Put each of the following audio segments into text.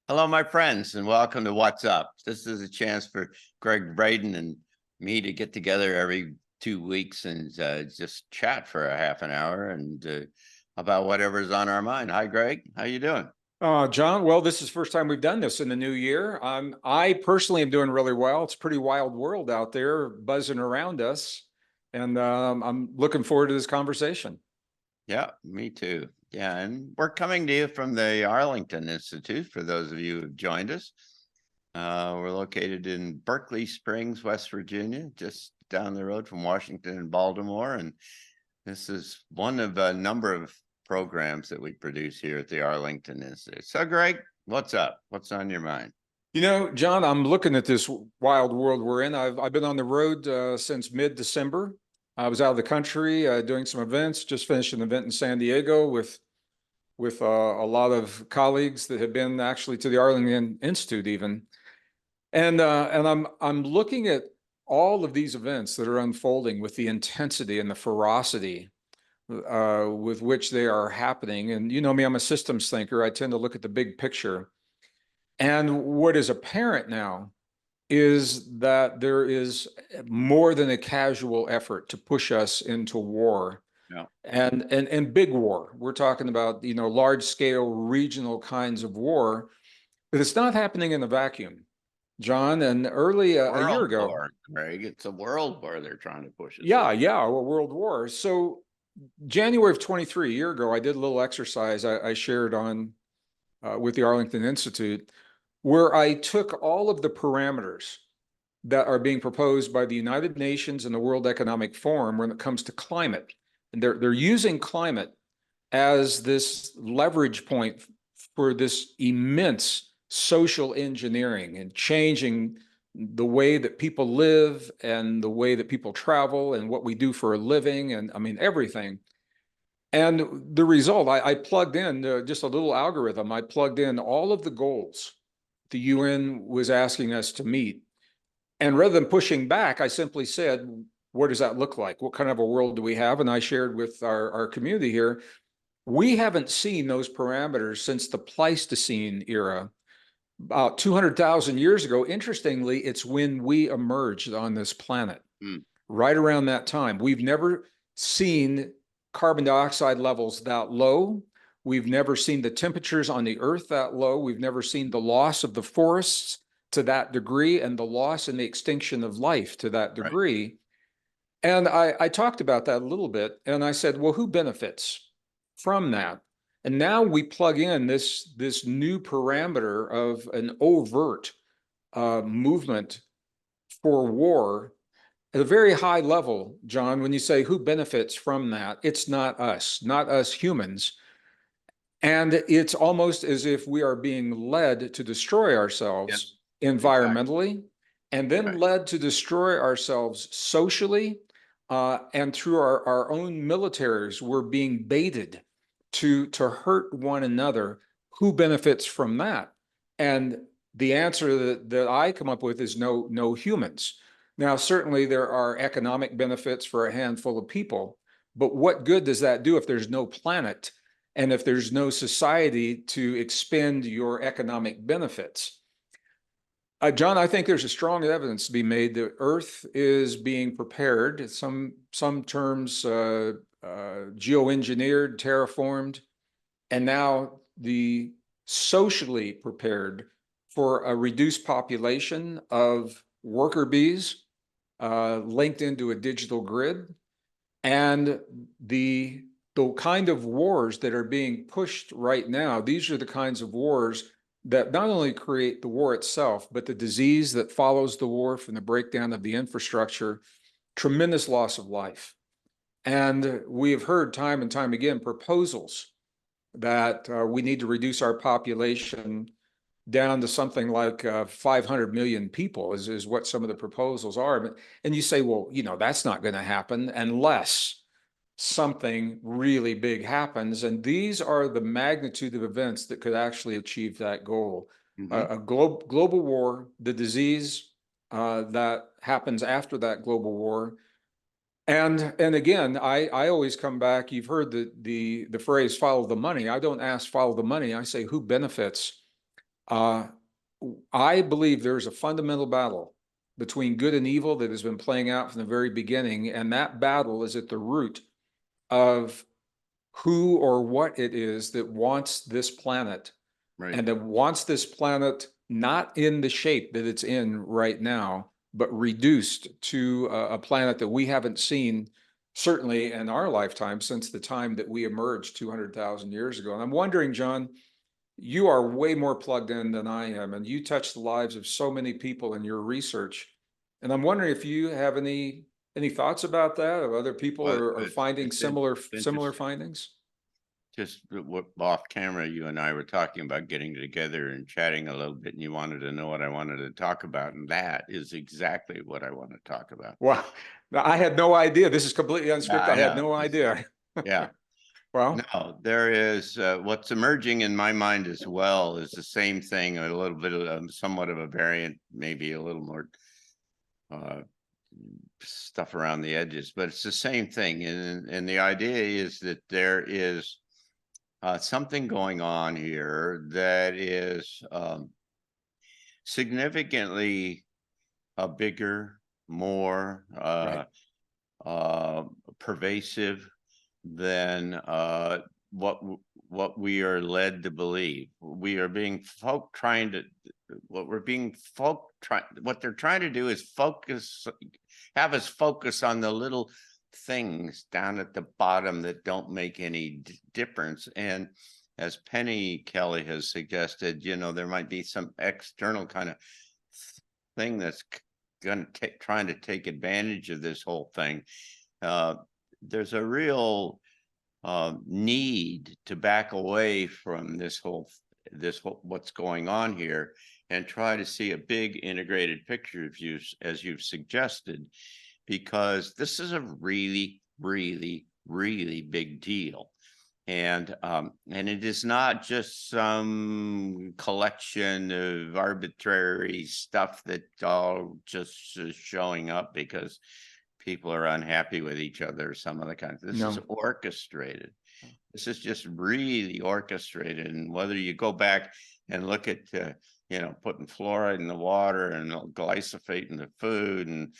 Hello, my friends, and welcome to What's Up. This is a chance for Gregg, Braden, and me to get together every 2 weeks and just chat for a half an hour and about whatever's on our mind. Hi, Gregg. How you doing? John, well, this is the first time we've done this in the new year. I personally am doing really well. It's a pretty wild world out there buzzing around us, and I'm looking forward to this conversation. Yeah, me too. Yeah, and we're coming to you from the Arlington Institute, for those of you who've joined us. We're located in Berkeley Springs, West Virginia, just down the road from Washington and Baltimore. And this is one of a number of programs that we produce here at the Arlington Institute. So, Gregg, what's up? What's on your mind? You know, John, I'm looking at this wild world we're in. I've been on the road since mid-December. I was out of the country doing some events. Just finished an event in San Diego with a lot of colleagues that have been actually to the Arlington Institute even. And I'm looking at all of these events that are unfolding with the intensity and the ferocity with which they are happening. And you know me, I'm a systems thinker. I tend to look at the big picture. And what is apparent now is that there is more than a casual effort to push us into war. Yeah. And big war. We're talking about, you know, large scale regional kinds of war, but it's not happening in a vacuum. John, and early a year World ago. war, Gregg. It's a world war they're trying to push us. Yeah, a world war. So January of 23, a year ago, I did a little exercise I shared on with the Arlington Institute, where I took all of the parameters that are being proposed by the United Nations and the World Economic Forum when it comes to climate. And they're using climate as this leverage point for this immense social engineering and changing the way that people live and the way that people travel and what we do for a living, and I mean everything. And the result, I plugged in just a little algorithm. I plugged in all of the goals the UN was asking us to meet. And rather than pushing back, I simply said, what does that look like? What kind of a world do we have? And I shared with our community here, we haven't seen those parameters since the Pleistocene era, about 200,000 years ago. Interestingly, it's when we emerged on this planet. Right around that time. We've never seen carbon dioxide levels that low. We've never seen the temperatures on the earth that low. We've never seen the loss of the forests to that degree and the loss and the extinction of life to that degree. Right. And I talked about that a little bit, and I said, well, who benefits from that? And now we plug in this new parameter of an overt movement for war at a very high level. John, when you say who benefits from that, it's not us humans. And it's almost as if we are being led to destroy ourselves environmentally, exactly. And then led to destroy ourselves socially, and through our own militaries. We're being baited to hurt one another. Who benefits from that? And the answer that I come up with is no humans. Now, certainly there are economic benefits for a handful of people, but what good does that do if there's no planet and if there's no society to expend your economic benefits? John, I think there's a strong evidence to be made that Earth is being prepared, some terms geo-engineered, terraformed, and now the socially prepared for a reduced population of worker bees linked into a digital grid, and the kind of wars that are being pushed right now. These are the kinds of wars that not only create the war itself, but the disease that follows the war from the breakdown of the infrastructure, tremendous loss of life. And we have heard time and time again proposals that we need to reduce our population down to something like 500 million people is what some of the proposals are. And you say, well, you know, that's not going to happen unless something really big happens. And these are the magnitude of events that could actually achieve that goal. A global war, the disease that happens after that global war. And again, I always come back. You've heard the phrase follow the money. I don't ask follow the money. I say who benefits. I believe there's a fundamental battle between good and evil that has been playing out from the very beginning, and that battle is at the root of who or what it is that wants this planet, Right. and that wants this planet not in the shape that it's in right now, but reduced to a planet that we haven't seen, certainly in our lifetime, since the time that we emerged 200,000 years ago. And I'm wondering, John, you are way more plugged in than I am, and you touch the lives of so many people in your research. And I'm wondering if you have any thoughts about that, or other people Well, are finding it's similar interesting. findings? Just what off camera, you and I were talking about getting together and chatting a little bit, and you wanted to know what I wanted to talk about, and that is exactly what I want to talk about. Wow, I had no idea. This is completely Yeah, unscripted. I I had know. no idea. Yeah. Well, No, there is what's emerging in my mind as well is the same thing, a little bit of somewhat of a variant, maybe a little more uh, stuff around the edges, but it's the same thing. And the idea is that there is something going on here that is significantly bigger, more right. pervasive than what we are led to believe. We are being folk trying to what they're trying to do is have us focus on the little things down at the bottom that don't make any difference. And as Penny Kelly has suggested, there might be some external kind of thing that's going to trying to take advantage of this whole thing. There's a real need to back away from this whole what's going on here and try to see a big integrated picture as you've suggested, because this is a really, really, really big deal. And it is not just some collection of arbitrary stuff that all just is showing up because people are unhappy with each other or some other kind. This is No. orchestrated. This is just really orchestrated. And whether you go back and look at, putting fluoride in the water and glyphosate in the food and,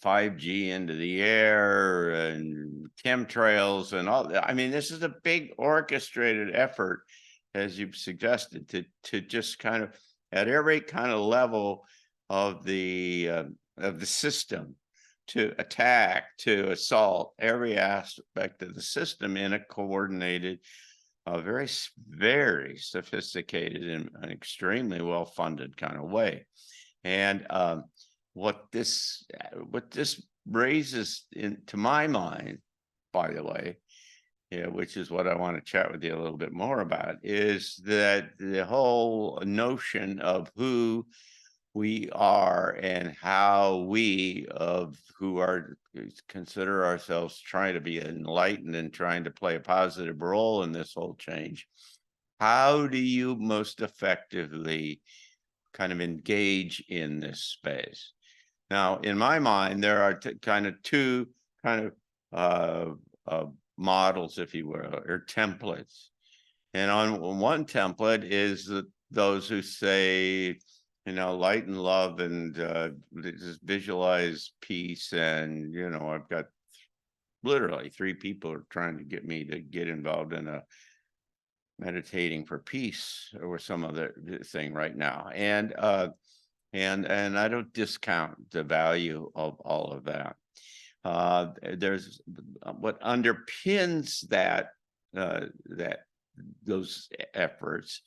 5G into the air and chemtrails and all that. I mean, this is a big orchestrated effort, as you've suggested, to just kind of at every kind of level of the system, to attack, to assault every aspect of the system in a coordinated, very, very sophisticated and extremely well-funded kind of way. And what this raises into my mind, by the way, which is what I want to chat with you a little bit more about, is that the whole notion of who we are and how we who are consider ourselves trying to be enlightened and trying to play a positive role in this whole change. How do you most effectively kind of engage in this space? Now, in my mind, there are kind of two kind of models, if you will, or templates. And on one template is those who say, light and love and just visualize peace. And, I've got literally 3 people are trying to get me to get involved in a meditating for peace or some other thing right now. And I don't discount the value of all of that. There's what underpins those efforts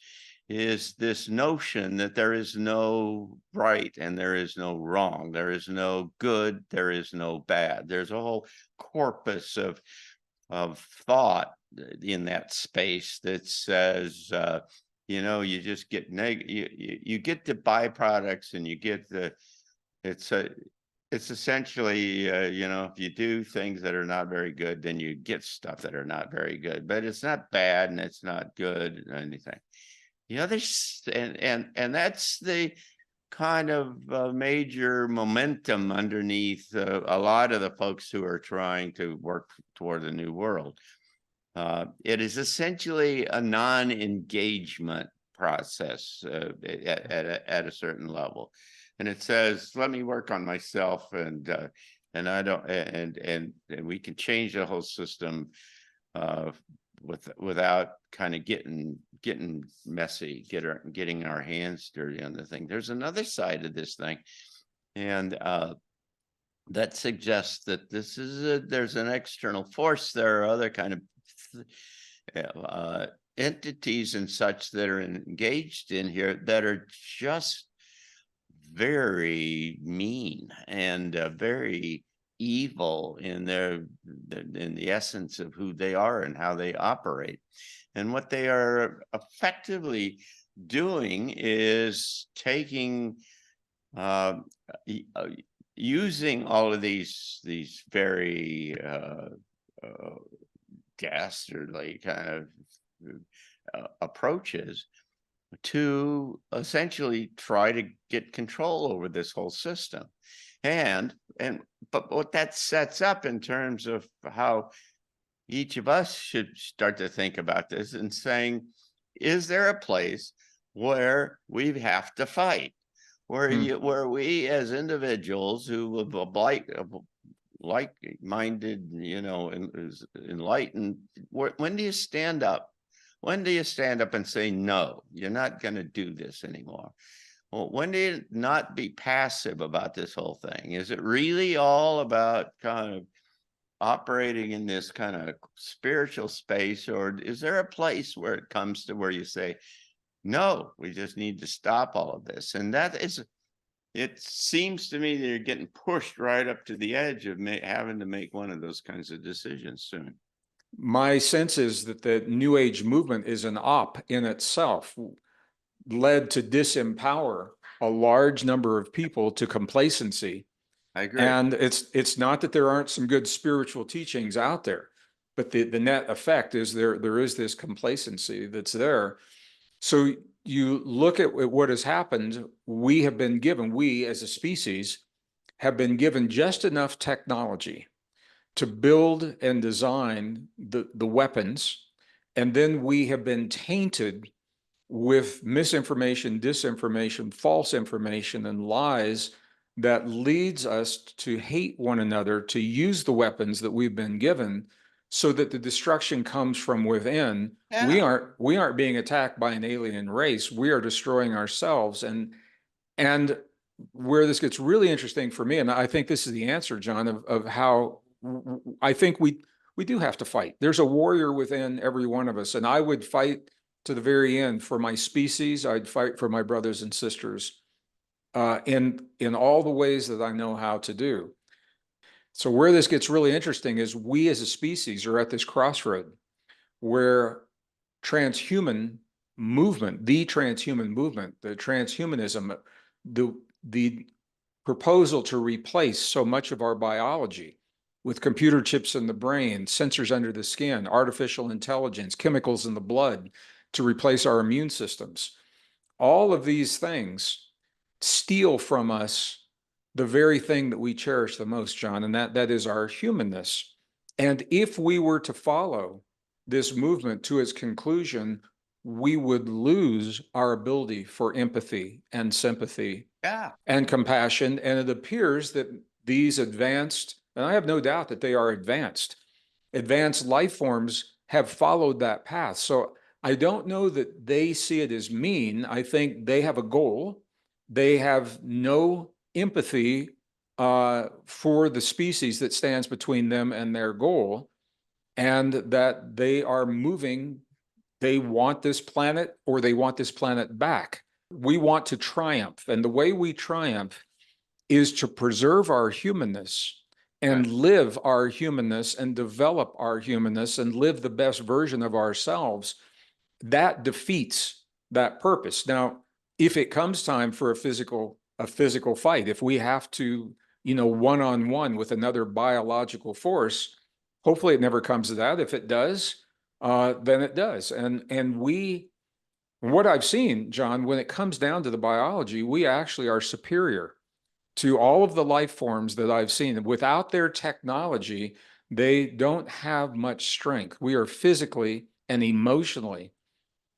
is this notion that there is no right and there is no wrong. There is no good. There is no bad. There's a whole corpus of thought in that space that says, you just get you get the byproducts and you get it's essentially, if you do things that are not very good, then you get stuff that are not very good, but it's not bad and it's not good or anything. There's and that's the kind of major momentum underneath a lot of the folks who are trying to work toward a new world. It is essentially a non-engagement process at a certain level. And it says, let me work on myself, and I don't, and we can change the whole system without kind of getting messy, getting our hands dirty on the thing. There's another side of this thing, and that suggests that there's an external force. There are other kind of entities and such that are engaged in here that are just very mean and very evil in the essence of who they are and how they operate. And what they are effectively doing is taking using all of these very dastardly kind of approaches to essentially try to get control over this whole system. But what that sets up in terms of how each of us should start to think about this and saying, is there a place where we have to fight? Where we as individuals who like-minded, enlightened, when do you stand up? When do you stand up and say, no, you're not going to do this anymore? Well, when do you not be passive about this whole thing? Is it really all about kind of operating in this kind of spiritual space, or is there a place where it comes to where you say, no, we just need to stop all of this? And it seems to me that you're getting pushed right up to the edge of having to make one of those kinds of decisions soon. My sense is that the New Age movement is an op in itself, led to disempower a large number of people to complacency. I agree. And it's not that there aren't some good spiritual teachings out there, but the net effect is there is this complacency that's there. So you look at what has happened. We as a species have been given just enough technology to build and design the weapons, and then we have been tainted with misinformation, disinformation, false information, and lies that leads us to hate one another, to use the weapons that we've been given so that the destruction comes from within. Yeah. We aren't being attacked by an alien race. We are destroying ourselves. And where this gets really interesting for me, and I think this is the answer, John, of how I think we do have to fight. There's a warrior within every one of us, and I would fight to the very end for my species. I'd fight for my brothers and sisters in all the ways that I know how to do. So where this gets really interesting is we as a species are at this crossroad where transhuman movement, the transhumanism, the proposal to replace so much of our biology with computer chips in the brain, sensors under the skin, artificial intelligence, chemicals in the blood to replace our immune systems. All of these things steal from us the very thing that we cherish the most, John, and that is our humanness. And if we were to follow this movement to its conclusion, we would lose our ability for empathy and sympathy and compassion. And it appears that these advanced, and I have no doubt that they are advanced life forms have followed that path. So I don't know that they see it as mean. I think they have a goal. They have no empathy for the species that stands between them and their goal, and that they are moving. They want this planet, or they want this planet back. We want to triumph, and the way we triumph is to preserve our humanness and live our humanness and develop our humanness and live the best version of ourselves. That defeats that purpose. Now, if it comes time for a physical fight, if we have to, one-on-one with another biological force, hopefully it never comes to that. If it does, then it does. And what I've seen, John, when it comes down to the biology, we actually are superior to all of the life forms that I've seen. Without their technology, they don't have much strength. We are physically and emotionally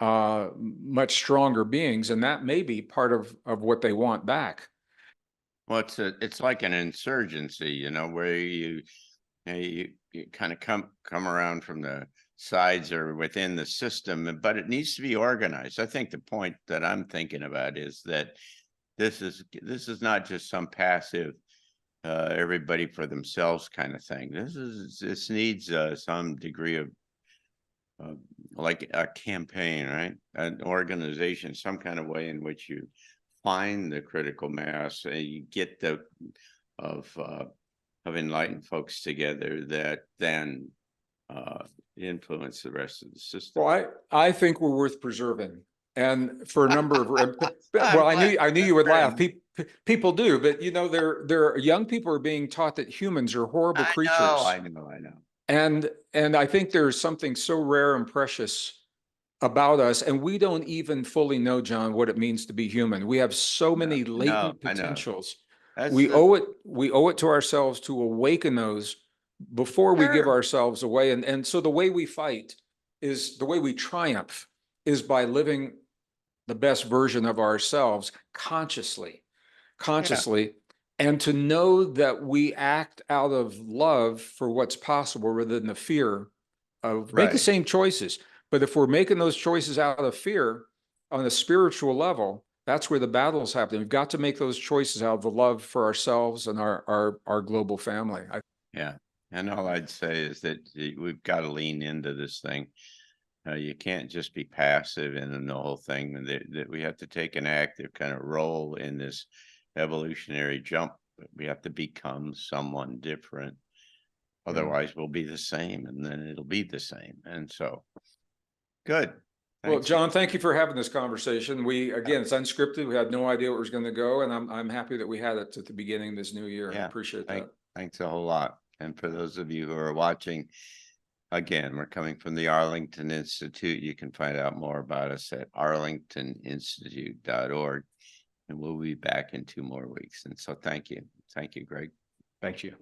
much stronger beings, and that may be part of what they want back. Well, it's like an insurgency, where you kind of come around from the sides or within the system, but it needs to be organized. I think the point that I'm thinking about is that this is not just some passive everybody for themselves kind of thing. This needs some degree of like a campaign, right? An organization, some kind of way in which you find the critical mass, you get of enlightened folks together that then influence the rest of the system. Well, I think we're worth preserving, and for a number of I'm well, I glad knew you would laugh. friend. People do, but there young people are being taught that humans are horrible creatures, I know. and I think there's something so rare and precious about us, and we don't even fully know, John, what it means to be human. We have so many latent I know. potentials. That's We owe it to ourselves to awaken those before we give sure. ourselves away. And so the way we fight is the way we triumph is by living the best version of ourselves consciously, and to know that we act out of love for what's possible rather than the fear of make the Right. same choices. But if we're making those choices out of fear on a spiritual level, that's where the battle's happening. We've got to make those choices out of the love for ourselves and our global family. Yeah. And all I'd say is that we've got to lean into this thing. You can't just be passive in the whole thing, and that we have to take an active kind of role in this evolutionary jump. We have to become someone different. Otherwise, we'll be the same, and then it'll be the same. And so, good. Well, Thanks. John, thank you for having this conversation. Again, it's unscripted. We had no idea where it was going to go, and I'm happy that we had it at the beginning of this new year. I appreciate that. Thanks a whole lot. And for those of you who are watching, again, we're coming from the Arlington Institute. You can find out more about us at arlingtoninstitute.org. And we'll be back in 2 more weeks. And so thank you. Thank you, Greg. Thank you.